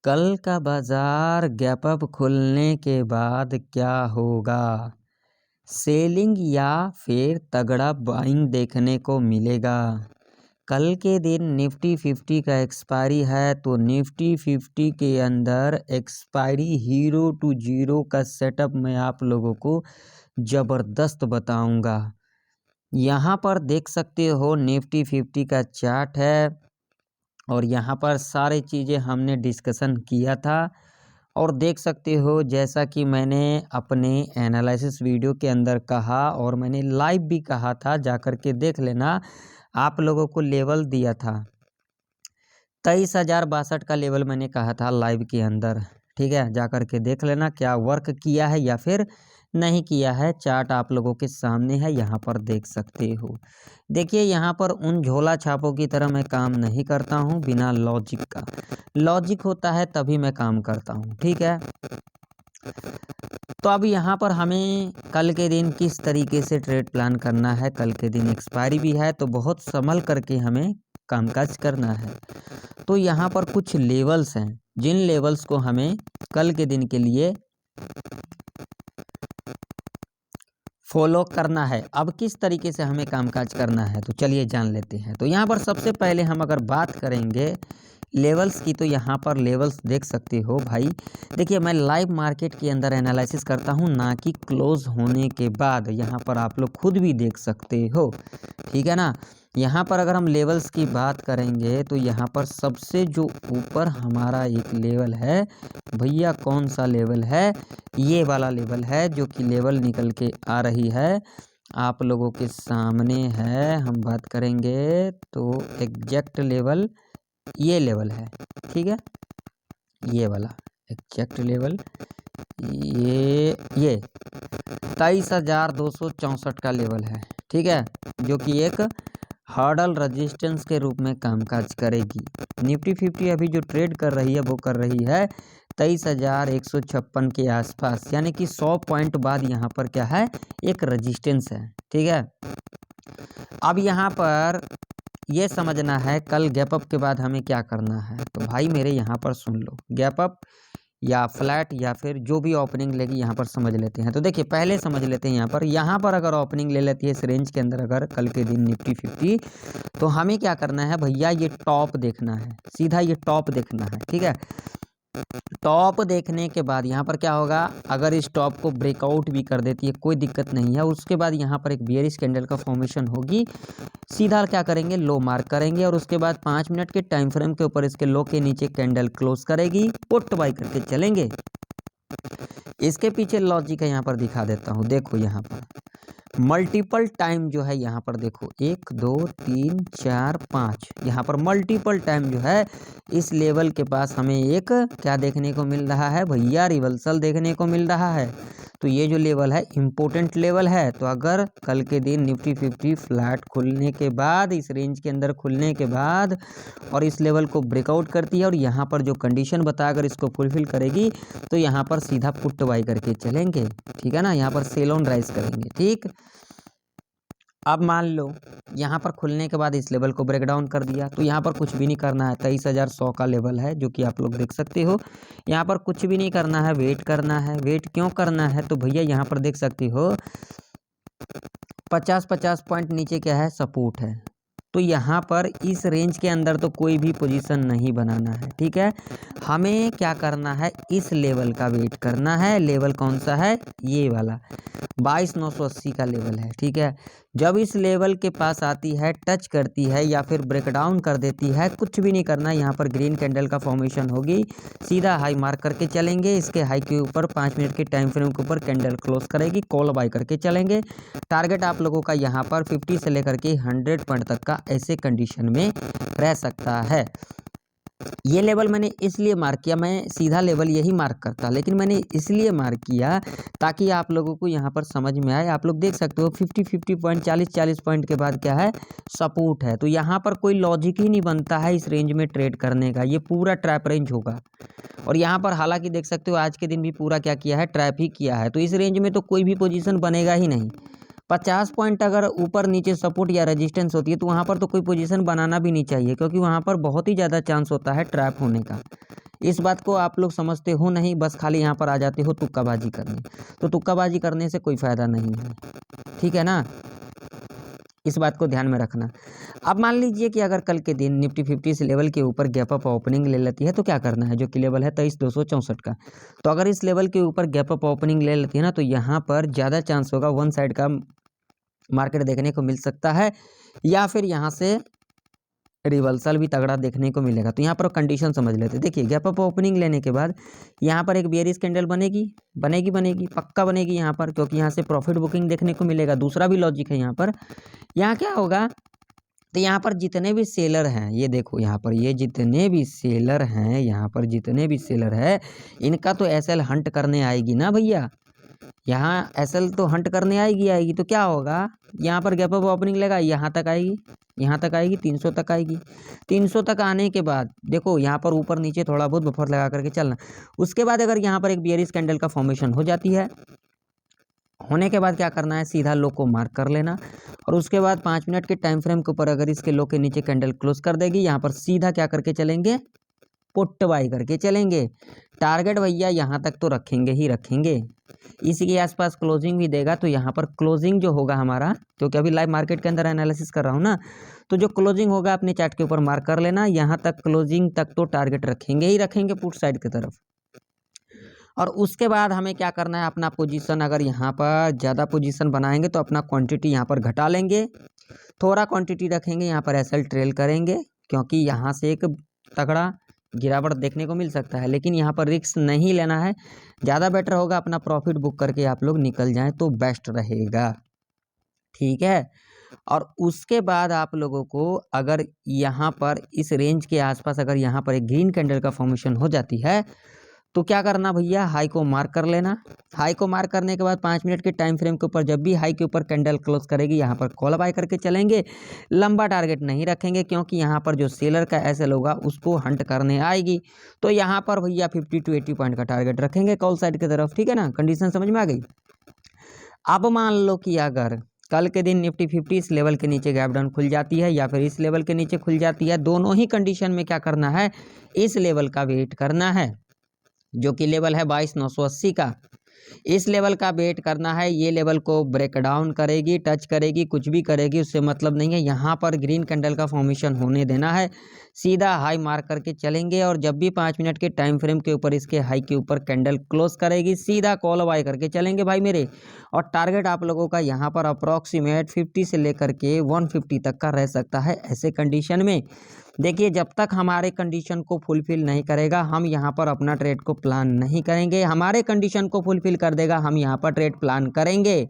कल का बाजार गैप अप खुलने के बाद क्या होगा? सेलिंग या फिर तगड़ा बाइंग देखने को मिलेगा? कल के दिन निफ्टी 50 का एक्सपायरी है, तो निफ्टी 50 के अंदर एक्सपायरी हीरो टू जीरो का सेटअप मैं आप लोगों को ज़बरदस्त बताऊंगा। यहाँ पर देख सकते हो निफ्टी 50 का चार्ट है और यहाँ पर सारी चीज़ें हमने डिस्कशन किया था और देख सकते हो जैसा कि मैंने अपने एनालिसिस वीडियो के अंदर कहा और मैंने लाइव भी कहा था, जाकर के देख लेना। आप लोगों को लेवल दिया था 23,062 का लेवल मैंने कहा था लाइव के अंदर, ठीक है। जाकर के देख लेना क्या वर्क किया है या फिर नहीं किया है। चार्ट आप लोगों के सामने है, यहाँ पर देख सकते हो। देखिए यहाँ पर उन झोला छापों की तरह मैं काम नहीं करता हूँ बिना लॉजिक का। लॉजिक होता है तभी मैं काम करता हूँ, ठीक है। तो अब यहाँ पर हमें कल के दिन किस तरीके से ट्रेड प्लान करना है। कल के दिन एक्सपायरी भी है तो बहुत संभल करके हमें कामकाज करना है। तो यहाँ पर कुछ लेवल्स हैं, जिन लेवल्स को हमें कल के दिन के लिए फॉलो करना है। अब किस तरीके से हमें कामकाज करना है तो चलिए जान लेते हैं। तो यहाँ पर सबसे पहले हम अगर बात करेंगे लेवल्स की, तो यहाँ पर लेवल्स देख सकते हो भाई। देखिए मैं लाइव मार्केट के अंदर एनालिसिस करता हूँ, ना कि क्लोज होने के बाद। यहाँ पर आप लोग खुद भी देख सकते हो, ठीक है ना। यहाँ पर अगर हम लेवल्स की बात करेंगे तो यहाँ पर सबसे जो ऊपर हमारा एक लेवल है भैया, कौन सा लेवल है? ये वाला लेवल है, जो कि लेवल निकल के आ रही है आप लोगों के सामने है। हम बात करेंगे तो एग्जैक्ट लेवल ये लेवल है, ठीक है। ये वाला एग्जैक्ट लेवल ये 23,264 का लेवल है, ठीक है, जो कि एक हर्डल रेजिस्टेंस के रूप में कामकाज करेगी। निफ्टी 50 अभी जो ट्रेड कर रही है वो कर रही है 23,156 के आसपास, यानी कि 100 पॉइंट बाद यहाँ पर क्या है, एक रेजिस्टेंस है, ठीक है। अब यहाँ पर ये समझना है कल गैप अप के बाद हमें क्या करना है। तो भाई मेरे यहाँ पर सुन लो, गैप अप या फ्लैट या फिर जो भी ओपनिंग लेगी यहाँ पर समझ लेते हैं। तो देखिए पहले समझ लेते हैं यहाँ पर अगर ओपनिंग ले लेती है इस रेंज के अंदर अगर कल के दिन निफ्टी 50, तो हमें क्या करना है भैया, ये टॉप देखना है, सीधा ये टॉप देखना है, ठीक है। टॉप देखने के बाद यहाँ पर क्या होगा, अगर इस टॉप को ब्रेकआउट भी कर देती है कोई दिक्कत नहीं है। उसके बाद यहाँ पर एक बियरिश कैंडल का फॉर्मेशन होगी, सीधा क्या करेंगे, लो मार्क करेंगे और उसके बाद 5 मिनट के टाइम फ्रेम के ऊपर इसके लो के नीचे कैंडल क्लोज करेगी, पुट बाई करके चलेंगे। इसके पीछे लॉजिक है, यहाँ पर दिखा देता हूँ। देखो यहाँ पर मल्टीपल टाइम जो है, यहाँ पर देखो 1 2 3 4 5, यहाँ पर मल्टीपल टाइम जो है इस लेवल के पास हमें एक क्या देखने को मिल रहा है भैया, रिवर्सल देखने को मिल रहा है। तो ये जो लेवल है इम्पोर्टेंट लेवल है। तो अगर कल के दिन निफ्टी 50 फ्लैट खुलने के बाद, इस रेंज के अंदर खुलने के बाद और इस लेवल को ब्रेकआउट करती है और यहाँ पर जो कंडीशन बताकर इसको फुलफिल करेगी, तो यहाँ पर सीधा पुट बाई करके चलेंगे, ठीक है ना। यहाँ पर सेल ऑन राइज करेंगे, ठीक। अब मान लो यहाँ पर खुलने के बाद इस लेवल को ब्रेक डाउन कर दिया, तो यहाँ पर कुछ भी नहीं करना है। 23,100 का लेवल है जो कि आप लोग देख सकते हो। यहाँ पर कुछ भी नहीं करना है, वेट करना है। वेट क्यों करना है, तो भैया यहाँ पर देख सकते हो 50-50 पॉइंट नीचे क्या है, सपोर्ट है। तो यहाँ पर इस रेंज के अंदर तो कोई भी पोजीशन नहीं बनाना है, ठीक है। हमें क्या करना है, इस लेवल का वेट करना है। लेवल कौन सा है, ये वाला 22,980 का लेवल है, ठीक है। जब इस लेवल के पास आती है, टच करती है या फिर ब्रेकडाउन कर देती है, कुछ भी नहीं करना। यहाँ पर ग्रीन कैंडल का फॉर्मेशन होगी, सीधा हाई मार्क करके चलेंगे। इसके हाई के ऊपर 5 मिनट के टाइम फ्रेम के ऊपर कैंडल क्लोज करेगी, कॉल बाय करके चलेंगे। टारगेट आप लोगों का यहाँ पर 50 से लेकर के 100 पॉइंट तक का ऐसे कंडीशन में रह सकता है। ये लेवल मैंने इसलिए मार्क किया, मैं सीधा लेवल यही मार्क करता, लेकिन मैंने इसलिए मार्क किया ताकि आप लोगों को यहाँ पर समझ में आए। आप लोग देख सकते हो 50-50 पॉइंट, 40-40 पॉइंट के बाद क्या है, सपोर्ट है। तो यहाँ पर कोई लॉजिक ही नहीं बनता है इस रेंज में ट्रेड करने का, ये पूरा ट्रैप रेंज होगा। और यहाँ पर हालांकि देख सकते हो आज के दिन भी पूरा क्या किया है, ट्रैप ही किया है। तो इस रेंज में तो कोई भी पोजीशन बनेगा ही नहीं। 50 पॉइंट अगर ऊपर नीचे सपोर्ट या रेजिस्टेंस होती है तो वहाँ पर तो कोई पोजीशन बनाना भी नहीं चाहिए, क्योंकि वहाँ पर बहुत ही ज़्यादा चांस होता है ट्रैप होने का। इस बात को आप लोग समझते हो नहीं, बस खाली यहाँ पर आ जाते हो तुक्काबाजी करने। तो तुक्काबाजी करने से कोई फ़ायदा नहीं है, ठीक है ना, इस बात को ध्यान में रखना। अब मान लीजिए कि अगर कल के दिन निफ्टी 50 इस लेवल के ऊपर गैप अप ओपनिंग ले लेती है तो क्या करना है, जो कि लेवल है 23,264 का। तो अगर इस लेवल के ऊपर गैप अप ओपनिंग ले लेती है ना तो यहाँ पर ज़्यादा चांस होगा वन साइड का मार्केट देखने को मिल सकता है, या फिर यहाँ से रिवर्सल भी तगड़ा देखने को मिलेगा। तो यहाँ पर कंडीशन समझ लेते हैं। देखिए गैप अप ओपनिंग लेने के बाद यहाँ पर एक बेयरिश कैंडल बनेगी, पक्का बनेगी यहाँ पर, क्योंकि यहाँ से प्रॉफिट बुकिंग देखने को मिलेगा। दूसरा भी लॉजिक है यहाँ पर, यहाँ क्या होगा, तो यहाँ पर जितने भी सेलर हैं, ये देखो यहाँ पर ये जितने भी सेलर हैं, यहाँ पर जितने भी सेलर है इनका तो एसएल हंट करने आएगी ना भैया, यहाँ एसएल तो हंट करने आएगी। तो क्या होगा, यहाँ पर गैप अप ओपनिंग लेगा, यहाँ तक आएगी 300 तक आएगी। 300 तक आने के बाद देखो यहाँ पर ऊपर नीचे थोड़ा बहुत बफर लगा करके चलना। उसके बाद अगर यहाँ पर एक बेयरिश कैंडल का फॉर्मेशन हो जाती है, होने के बाद क्या करना है, सीधा लो को मार्क कर लेना, और उसके बाद 5 मिनट के टाइम फ्रेम के ऊपर अगर इसके लो के नीचे कैंडल क्लोज कर देगी, यहाँ पर सीधा क्या करके चलेंगे, पुट बाई करके चलेंगे। टारगेट भैया यहाँ तक तो रखेंगे ही रखेंगे, इसी के आसपास क्लोजिंग भी देगा। तो यहाँ पर क्लोजिंग जो होगा हमारा, क्योंकि अभी लाइव मार्केट के अंदर एनालिसिस कर रहा हूँ ना, तो जो क्लोजिंग होगा अपने चार्ट के ऊपर मार्क कर लेना। यहाँ तक क्लोजिंग तक तो टारगेट रखेंगे ही रखेंगे पुट साइड की तरफ। और उसके बाद हमें क्या करना है, अपना पोजीशन अगर यहाँ पर ज़्यादा पोजीशन बनाएंगे तो अपना क्वांटिटी यहाँ पर घटा लेंगे, थोड़ा क्वांटिटी रखेंगे, यहाँ पर एसएल ट्रेल करेंगे, क्योंकि यहाँ से एक तगड़ा गिरावट देखने को मिल सकता है। लेकिन यहाँ पर रिस्क नहीं लेना है, ज़्यादा बेटर होगा अपना प्रॉफिट बुक करके आप लोग निकल जाएं तो बेस्ट रहेगा, ठीक है। और उसके बाद आप लोगों को अगर यहाँ पर इस रेंज के आसपास अगर यहाँ पर एक ग्रीन कैंडल का फॉर्मेशन हो जाती है तो क्या करना भैया, हाई को मार्क कर लेना। हाई को मार्क करने के बाद 5 मिनट के टाइम फ्रेम के ऊपर जब भी हाई के ऊपर कैंडल क्लोज करेगी, यहाँ पर कॉल बाय करके चलेंगे। लंबा टारगेट नहीं रखेंगे, क्योंकि यहाँ पर जो सेलर का एसएल होगा उसको हंट करने आएगी। तो यहाँ पर भैया 50 to 80 पॉइंट का टारगेट रखेंगे कॉल साइड की तरफ, ठीक है ना, कंडीशन समझ में आ गई। अब मान लो कि अगर कल के दिन निफ्टी 50 इस लेवल के नीचे गैप डाउन खुल जाती है या फिर इस लेवल के नीचे खुल जाती है, दोनों ही कंडीशन में क्या करना है, इस लेवल का वेट करना है, जो कि लेवल है 22,980 का। इस लेवल का वेट करना है। ये लेवल को ब्रेक डाउन करेगी, टच करेगी, कुछ भी करेगी, उससे मतलब नहीं है। यहाँ पर ग्रीन कैंडल का फॉर्मेशन होने देना है, सीधा हाई मार्क करके चलेंगे। और जब भी 5 मिनट के टाइम फ्रेम के ऊपर इसके हाई के ऊपर कैंडल क्लोज करेगी, सीधा कॉल बाय करके चलेंगे भाई मेरे। और टारगेट आप लोगों का यहाँ पर अप्रॉक्सीमेट 50 से लेकर के 150 तक का रह सकता है। ऐसे कंडीशन में देखिए, जब तक हमारे कंडीशन को फुलफिल नहीं करेगा हम यहाँ पर अपना ट्रेड को प्लान नहीं करेंगे। हमारे कंडीशन को फुलफिल कर देगा, हम यहाँ पर ट्रेड प्लान करेंगे।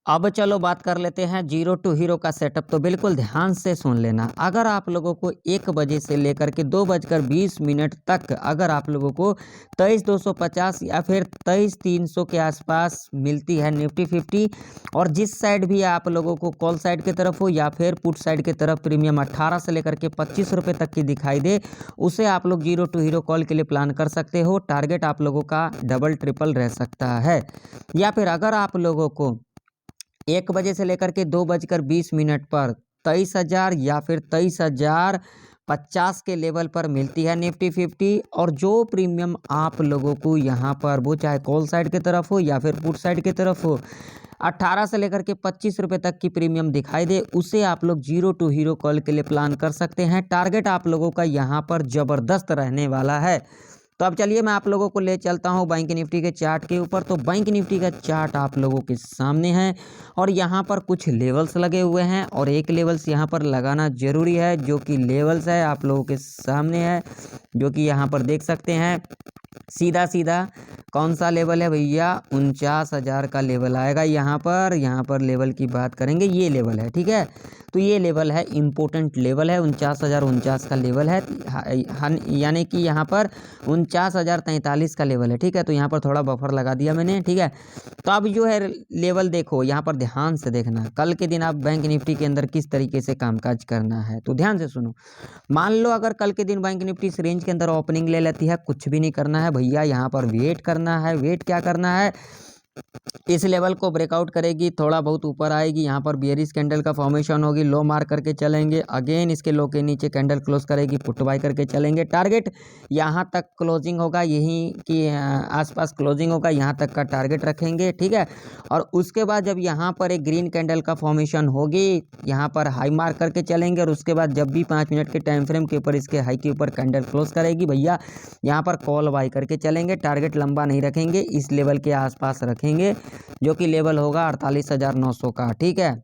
अब चलो बात कर लेते हैं जीरो टू हीरो का सेटअप। तो बिल्कुल ध्यान से सुन लेना। अगर आप लोगों को 1 बजे से लेकर के 2:20 तक अगर आप लोगों को 23,250 या फिर 23,300 के आसपास मिलती है निफ्टी 50, और जिस साइड भी आप लोगों को कॉल साइड की तरफ हो या फिर पुट साइड की तरफ प्रीमियम 18 से लेकर के 25 रुपये तक की दिखाई दे, उसे आप लोग जीरो टू हीरो कॉल के लिए प्लान कर सकते हो। टारगेट आप लोगों का डबल ट्रिपल रह सकता है। या फिर अगर आप लोगों को 1 बजे से लेकर के 2:20 पर 23,000 या फिर 23,050 के लेवल पर मिलती है निफ्टी 50, और जो प्रीमियम आप लोगों को यहाँ पर वो चाहे कॉल साइड की तरफ हो या फिर पुट साइड की तरफ हो 18 से लेकर के 25 रुपये तक की प्रीमियम दिखाई दे, उसे आप लोग जीरो टू हीरो कॉल के लिए प्लान कर सकते हैं। टारगेट आप लोगों का यहाँ पर ज़बरदस्त रहने वाला है। तो अब चलिए मैं आप लोगों को ले चलता हूं बैंक निफ्टी के चार्ट के ऊपर। तो बैंक निफ्टी का चार्ट आप लोगों के सामने है, और यहाँ पर कुछ लेवल्स लगे हुए हैं, और एक लेवल्स यहाँ पर लगाना जरूरी है, जो कि लेवल्स है आप लोगों के सामने है, जो कि यहाँ पर देख सकते हैं। सीधा सीधा कौन सा लेवल है भैया, 49,000 का लेवल आएगा यहाँ पर लेवल की बात करेंगे, ये लेवल है, ठीक है। तो ये लेवल है, इम्पोर्टेंट लेवल है, 49,049 का लेवल है, यानी कि यहाँ पर 49,043 का लेवल है, ठीक है। तो यहाँ पर थोड़ा बफर लगा दिया मैंने, ठीक है। तो अब जो है लेवल देखो, यहाँ पर ध्यान से देखना, कल के दिन आप बैंक निफ्टी के अंदर किस तरीके से कामकाज करना है। तो ध्यान से सुनो। मान लो अगर कल के दिन बैंक निफ्टी इस रेंज के अंदर ओपनिंग ले लेती है, कुछ भी नहीं करना है भैया, यहाँ पर वेट करना है। वेट क्या करना है, इस लेवल को ब्रेकआउट करेगी, थोड़ा बहुत ऊपर आएगी, यहाँ पर बियरिश कैंडल का फॉर्मेशन होगी, लो मार करके चलेंगे, अगेन इसके लो के नीचे कैंडल क्लोज करेगी, पुट बाय करके चलेंगे। टारगेट यहाँ तक क्लोजिंग होगा, यहीं की आसपास क्लोजिंग होगा, यहाँ तक का टारगेट रखेंगे, ठीक है। और उसके बाद जब यहाँ पर एक ग्रीन कैंडल का फॉर्मेशन होगी, यहाँ पर हाई मार करके चलेंगे, और उसके बाद जब भी 5 मिनट के टाइम फ्रेम के ऊपर इसके हाई के ऊपर कैंडल क्लोज करेगी भैया, यहाँ पर कॉल बाय करके चलेंगे। टारगेट लंबा नहीं रखेंगे, इस लेवल के आसपास रखेंगे, जो कि लेवल होगा 48,900 का, ठीक है।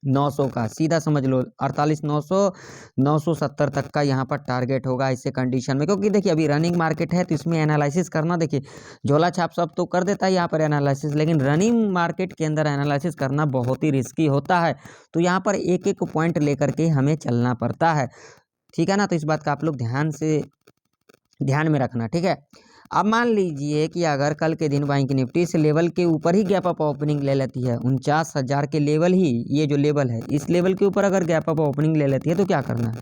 900 का सीधा समझ लो, 48,900 970 तक का यहाँ पर टारगेट होगा इससे कंडीशन में। क्योंकि देखिए अभी रनिंग मार्केट है, तो इसमें एनालिसिस करना, देखिए झोला छाप सब तो कर देता है यहाँ पर एनालिसिस, लेकिन रनिंग मार्केट के अंदर एनालिसिस करना बहुत ही रिस्की होता है। तो यहाँ पर एक एक पॉइंट लेकर के हमें चलना पड़ता है, ठीक है ना। तो इस बात का आप लोग ध्यान में रखना, ठीक है। अब मान लीजिए कि अगर कल के दिन बैंक निफ्टी इस लेवल के ऊपर ही गैप अप ओपनिंग ले लेती है, 49,000 के लेवल ही, ये जो लेवल है इस लेवल के ऊपर अगर गैप अप ओपनिंग ले लेती है तो क्या करना है,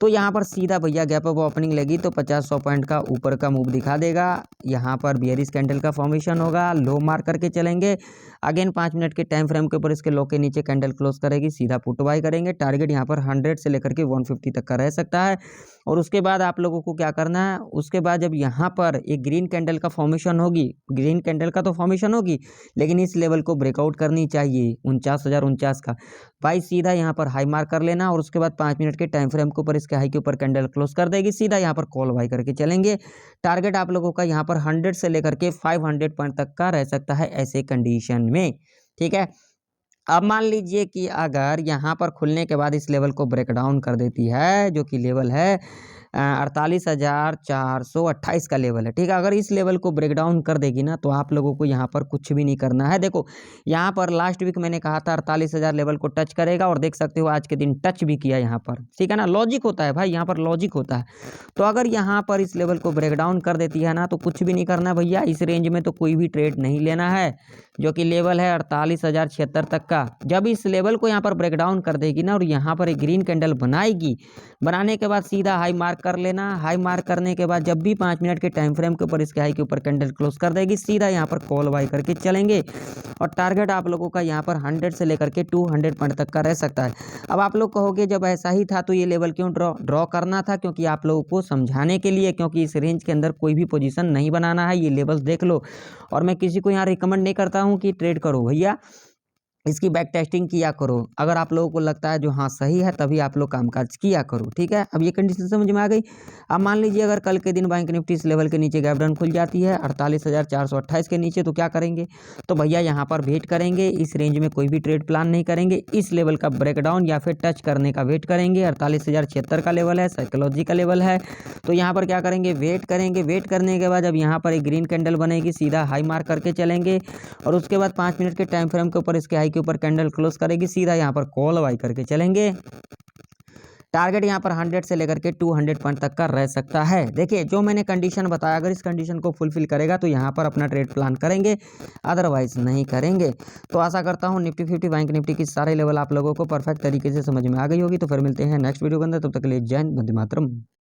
तो यहाँ पर सीधा भैया गैप अप ओपनिंग लेगी तो 50-100 पॉइंट का ऊपर का मूव दिखा देगा। यहाँ पर बियरिश कैंडल का फॉर्मेशन होगा, लो मार करके चलेंगे, अगेन 5 मिनट के टाइम फ्रेम के ऊपर इसके लो के नीचे कैंडल क्लोज करेगी, सीधा पुट बाय करेंगे। टारगेट यहाँ पर 100 से लेकर के 150 तक का रह सकता है। और उसके बाद आप लोगों को क्या करना है, उसके बाद जब यहाँ पर एक ग्रीन कैंडल का फॉर्मेशन होगी, ग्रीन कैंडल का तो फॉर्मेशन होगी, लेकिन इस लेवल को ब्रेकआउट करनी चाहिए 49,049 का भाई, सीधा यहाँ पर हाई मार्क कर लेना, और उसके बाद 5 मिनट के टाइम फ्रेम के ऊपर इसके हाई के ऊपर कैंडल क्लोज कर देगी, सीधा यहाँ पर कॉल बाय करके चलेंगे। टारगेट आप लोगों का यहाँ पर 100 से लेकर के 500 पॉइंट तक का रह सकता है ऐसे कंडीशन में, ठीक है। अब मान लीजिए कि अगर यहाँ पर खुलने के बाद इस लेवल को ब्रेक डाउन कर देती है, जो कि लेवल है 48,428 का लेवल है, ठीक है। अगर इस लेवल को ब्रेक डाउन कर देगी ना, तो आप लोगों को यहाँ पर कुछ भी नहीं करना है। देखो यहाँ पर लास्ट वीक मैंने कहा था 48,000 लेवल को टच करेगा, और देख सकते हो आज के दिन टच भी किया यहाँ पर, ठीक है ना। लॉजिक होता है भाई, यहाँ पर लॉजिक होता है। तो अगर यहाँ पर इस लेवल को ब्रेक डाउन कर देती है ना, तो कुछ भी नहीं करना भैया, इस रेंज में तो कोई भी ट्रेड नहीं लेना है, जो कि लेवल है 48,076 तक का। जब इस लेवल को यहाँ पर ब्रेक डाउन कर देगी ना, और यहाँ पर एक ग्रीन कैंडल बनाएगी, बनाने के बाद सीधा हाई मार्क कर लेना। हाई मार्क करने के बाद जब भी 5 मिनट के टाइम फ्रेम के ऊपर इसके हाई के ऊपर कैंडल क्लोज कर देगी, सीधा यहाँ पर कॉल बाय करके चलेंगे। और टारगेट आप लोगों का यहाँ पर 100 से लेकर के 200 पॉइंट तक का रह सकता है। अब आप लोग कहोगे जब ऐसा ही था तो ये लेवल क्यों ड्रॉ करना था, क्योंकि आप लोगों को समझाने के लिए, क्योंकि इस रेंज के अंदर कोई भी पोजीशन नहीं बनाना है, ये लेवल देख लो। और मैं किसी को यहाँ रिकमेंड नहीं करता हूँ कि ट्रेड करो भैया, इसकी बैक टेस्टिंग किया करो। अगर आप लोगों को लगता है जो हाँ सही है, तभी आप लोग कामकाज किया करो, ठीक है। अब ये कंडीशन समझ में आ गई। अब मान लीजिए अगर कल के दिन बैंक निफ्टी इस लेवल के नीचे गैप डाउन खुल जाती है 48,428 के नीचे, तो क्या करेंगे, तो भैया यहाँ पर वेट करेंगे, इस रेंज में कोई भी ट्रेड प्लान नहीं करेंगे, इस लेवल का ब्रेकडाउन या फिर टच करने का वेट करेंगे। 48,076 का लेवल है, साइकोलॉजी का लेवल है, तो यहाँ पर क्या करेंगे, वेट करेंगे। वेट करने के बाद जब यहाँ पर एक ग्रीन कैंडल बनेगी, सीधा हाई मार्क करके चलेंगे, और उसके बाद 5 मिनट के टाइम फ्रेम के ऊपर इसके हाई के ऊपर कैंडल क्लोज करेगी, सीधा यहाँ पर कॉल बाय करके चलेंगे। टारगेट यहाँ पर 100 से लेकर के 200 पॉइंट तक का रह सकता है। देखिए जो मैंने कंडीशन बताया, अगर इस कंडीशन को फुलफिल करेगा तो यहाँ पर अपना ट्रेड प्लान करेंगे, अदरवाइज नहीं करेंगे। तो आशा करता हूँ निफ्टी 50 बैंक निफ्टी की सारे लेवल आप लोगों को परफेक्ट तरीके से समझ में आ गई होगी। तो फिर मिलते हैं नेक्स्ट वीडियो के अंदर, तब तक के लिए जय हिंद, वंदे मातरम।